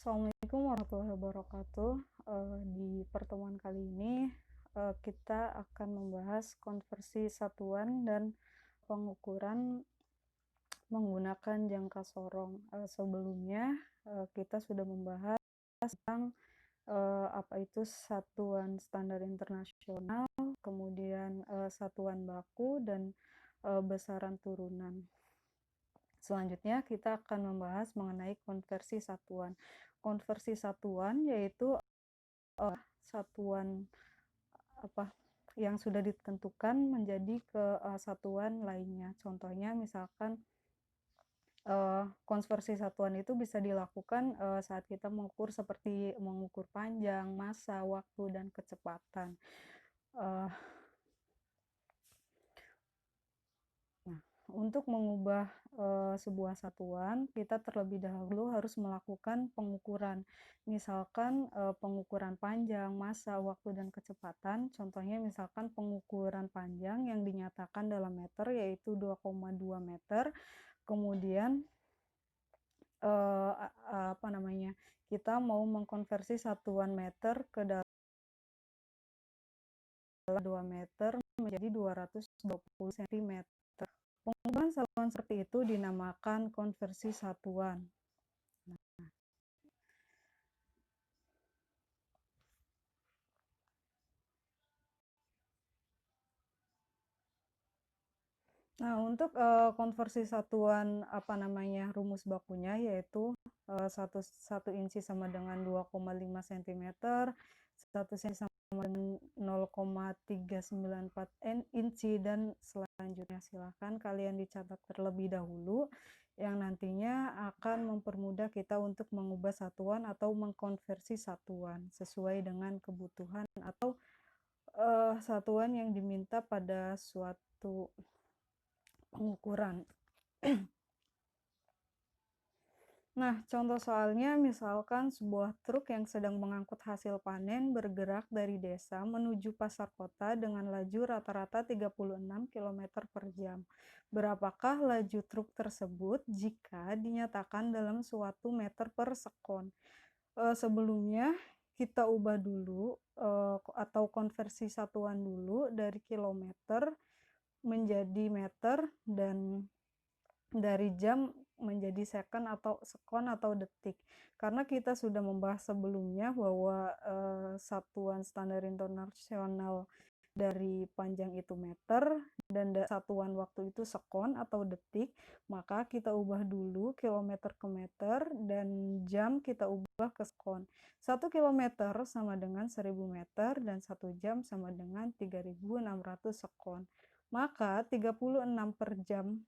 Assalamualaikum warahmatullahi wabarakatuh. Di pertemuan kali ini kita akan membahas konversi satuan dan pengukuran menggunakan jangka sorong. Sebelumnya kita sudah membahas tentang apa itu satuan standar internasional, kemudian satuan baku dan besaran turunan. Selanjutnya kita akan membahas mengenai konversi satuan. Konversi satuan yaitu satuan apa yang sudah ditentukan menjadi ke satuan lainnya. Contohnya misalkan konversi satuan itu bisa dilakukan saat kita mengukur seperti mengukur panjang, massa, waktu, dan kecepatan. Untuk mengubah sebuah satuan, kita terlebih dahulu harus melakukan pengukuran. Misalkan pengukuran panjang, massa, waktu, dan kecepatan. Contohnya misalkan pengukuran panjang yang dinyatakan dalam meter yaitu 2,2 meter. Kemudian kita mau mengkonversi satuan meter ke dalam 2 meter menjadi 220 cm. Pengubahan satuan seperti itu dinamakan konversi satuan. Nah, untuk konversi satuan rumus bakunya yaitu 1 inci sama dengan 2,5 cm, 1 cm sama dengan 0,394 inci, dan selanjutnya silahkan kalian dicatat terlebih dahulu yang nantinya akan mempermudah kita untuk mengubah satuan atau mengkonversi satuan sesuai dengan kebutuhan atau satuan yang diminta pada suatu pengukuran. Nah, contoh soalnya misalkan sebuah truk yang sedang mengangkut hasil panen bergerak dari desa menuju pasar kota dengan laju rata-rata 36 km per jam. Berapakah laju truk tersebut jika dinyatakan dalam suatu meter per sekon? Sebelumnya kita ubah dulu atau konversi satuan dulu dari kilometer menjadi meter dan dari jam menjadi second atau sekon atau detik. Karena kita sudah membahas sebelumnya bahwa satuan standar internasional dari panjang itu meter dan satuan waktu itu sekon atau detik, maka kita ubah dulu kilometer ke meter dan jam kita ubah ke sekon. 1 kilometer sama dengan 1000 meter dan 1 jam sama dengan 3600 sekon. Maka 36 per jam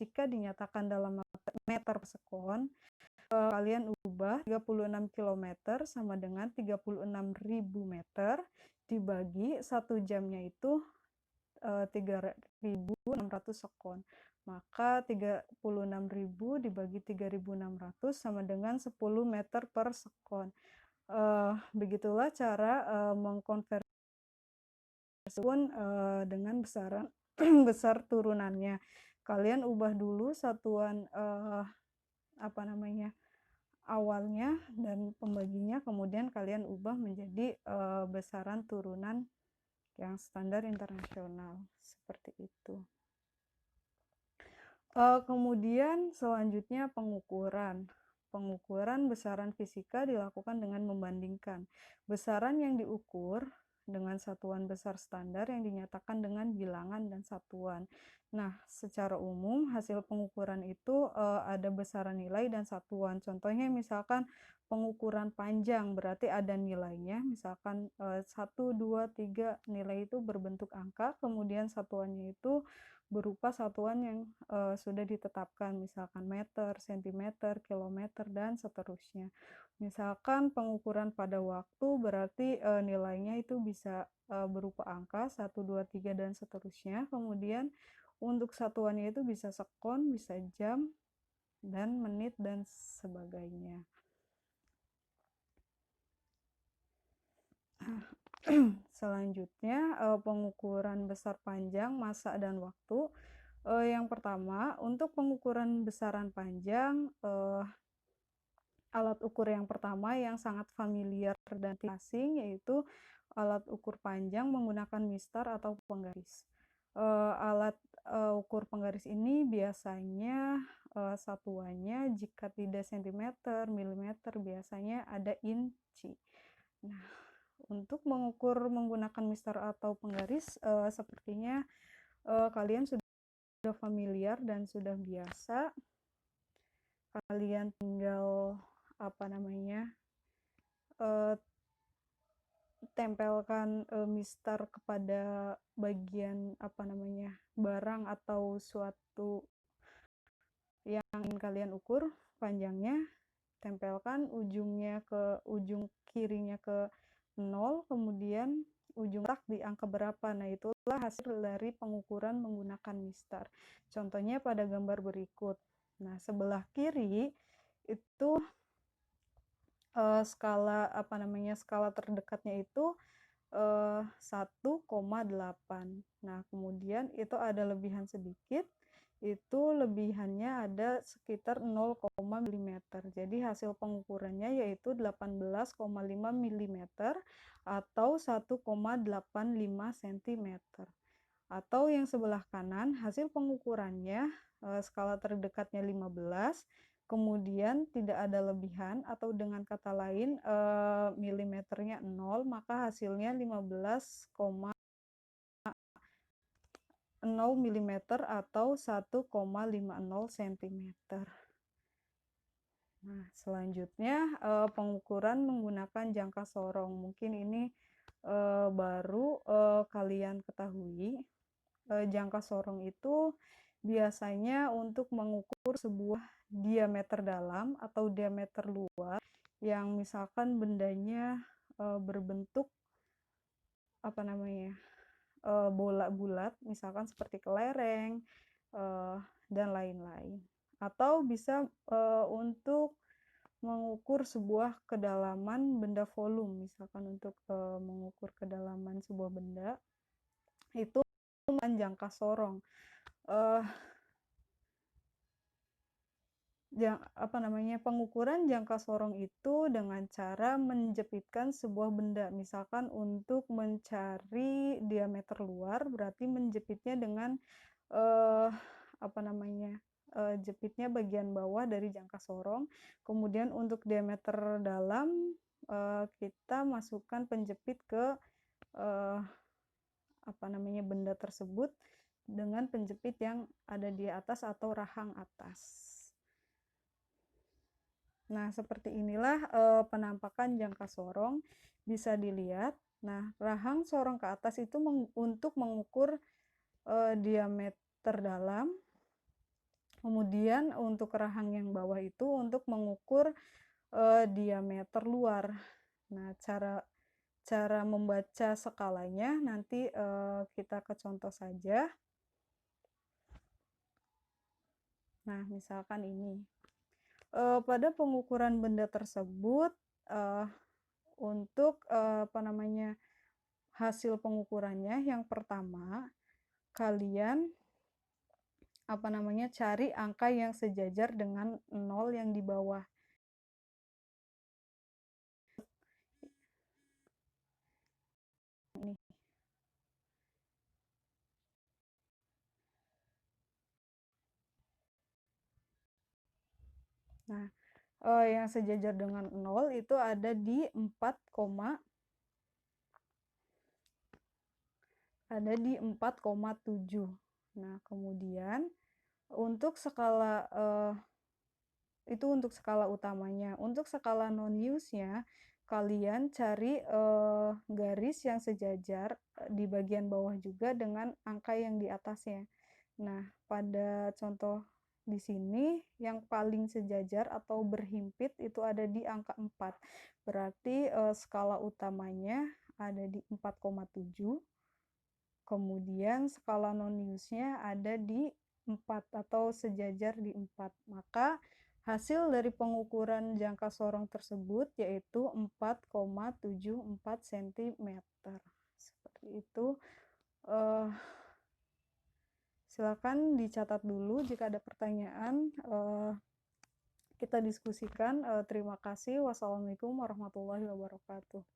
jika dinyatakan dalam meter per sekon, kalian ubah 36 km sama dengan 36.000 meter dibagi 1 jamnya itu 3.600 sekon. Maka 36.000 dibagi 3.600 sama dengan 10 meter per sekon. Begitulah cara mengkonversi dengan besaran besar turunannya. Kalian ubah dulu satuan awalnya dan pembaginya, kemudian kalian ubah menjadi besaran turunan yang standar internasional seperti itu. Kemudian selanjutnya pengukuran besaran fisika dilakukan dengan membandingkan besaran yang diukur dengan satuan besar standar yang dinyatakan dengan bilangan dan satuan. Nah, secara umum hasil pengukuran itu ada besaran nilai dan satuan. Contohnya misalkan pengukuran panjang berarti ada nilainya, misalkan 1, 2, 3 nilai itu berbentuk angka, kemudian satuannya itu berupa satuan yang sudah ditetapkan, misalkan meter, sentimeter, kilometer, dan seterusnya. Misalkan pengukuran pada waktu berarti nilainya itu bisa berupa angka 1, 2, 3, dan seterusnya. Kemudian untuk satuannya itu bisa sekon, bisa jam, dan menit, dan sebagainya. Selanjutnya pengukuran besar panjang, massa, dan waktu. Yang pertama, untuk pengukuran besaran panjang alat ukur yang pertama yang sangat familiar dan tidak asing, yaitu alat ukur panjang menggunakan mistar atau penggaris. Alat ukur penggaris ini biasanya satuannya jika tidak sentimeter, milimeter, biasanya ada inci. Nah, untuk mengukur menggunakan mistar atau penggaris, sepertinya kalian sudah familiar dan sudah biasa. Kalian tinggal tempelkan mistar kepada bagian barang atau suatu yang ingin kalian ukur panjangnya, tempelkan ujung kirinya ke 0, kemudian ujung tak di angka berapa. Nah, itulah hasil dari pengukuran menggunakan mistar. Contohnya pada gambar berikut. Nah, sebelah kiri itu skala terdekatnya itu 1,8. Nah, kemudian itu ada lebihan sedikit, itu lebihannya ada sekitar 0, mm. Jadi hasil pengukurannya yaitu 18,5 mm atau 1,85 cm. Atau yang sebelah kanan, hasil pengukurannya skala terdekatnya 15, kemudian tidak ada lebihan, atau dengan kata lain milimeternya 0, maka hasilnya 15,0 mm atau 1,50 cm. Nah, selanjutnya pengukuran menggunakan jangka sorong. Mungkin ini baru kalian ketahui. Jangka sorong itu biasanya untuk mengukur sebuah diameter dalam atau diameter luar yang misalkan bendanya berbentuk bola bulat, misalkan seperti kelereng dan lain-lain. Atau bisa untuk mengukur sebuah kedalaman benda volum, misalkan untuk mengukur kedalaman sebuah benda, itu menggunakan jangka sorong. Pengukuran jangka sorong itu dengan cara menjepitkan sebuah benda. Misalkan untuk mencari diameter luar, berarti menjepitnya dengan jepitnya bagian bawah dari jangka sorong. Kemudian untuk diameter dalam, kita masukkan penjepit ke benda tersebut dengan penjepit yang ada di atas atau rahang atas. Nah, seperti inilah penampakan jangka sorong, bisa dilihat. Nah, rahang sorong ke atas itu untuk mengukur diameter dalam, kemudian untuk rahang yang bawah itu untuk mengukur diameter luar. Nah, cara membaca skalanya nanti kita ke contoh saja. Nah, misalkan ini. Pada pengukuran benda tersebut, untuk hasil pengukurannya, yang pertama kalian cari angka yang sejajar dengan 0 yang di bawah. Nih. Nah, yang sejajar dengan 0 itu ada di 4,7. Nah, kemudian untuk skala itu untuk skala utamanya. Untuk skala non-use-nya, kalian cari garis yang sejajar di bagian bawah juga dengan angka yang di atasnya. Nah, pada contoh di sini yang paling sejajar atau berhimpit itu ada di angka 4. Berarti skala utamanya ada di 4,7. Kemudian skala non-use-nya ada di 4 atau sejajar di 4. Maka hasil dari pengukuran jangka sorong tersebut yaitu 4,74 cm. Seperti itu. Silakan dicatat dulu jika ada pertanyaan. kita diskusikan. Terima kasih. Wassalamualaikum warahmatullahi wabarakatuh.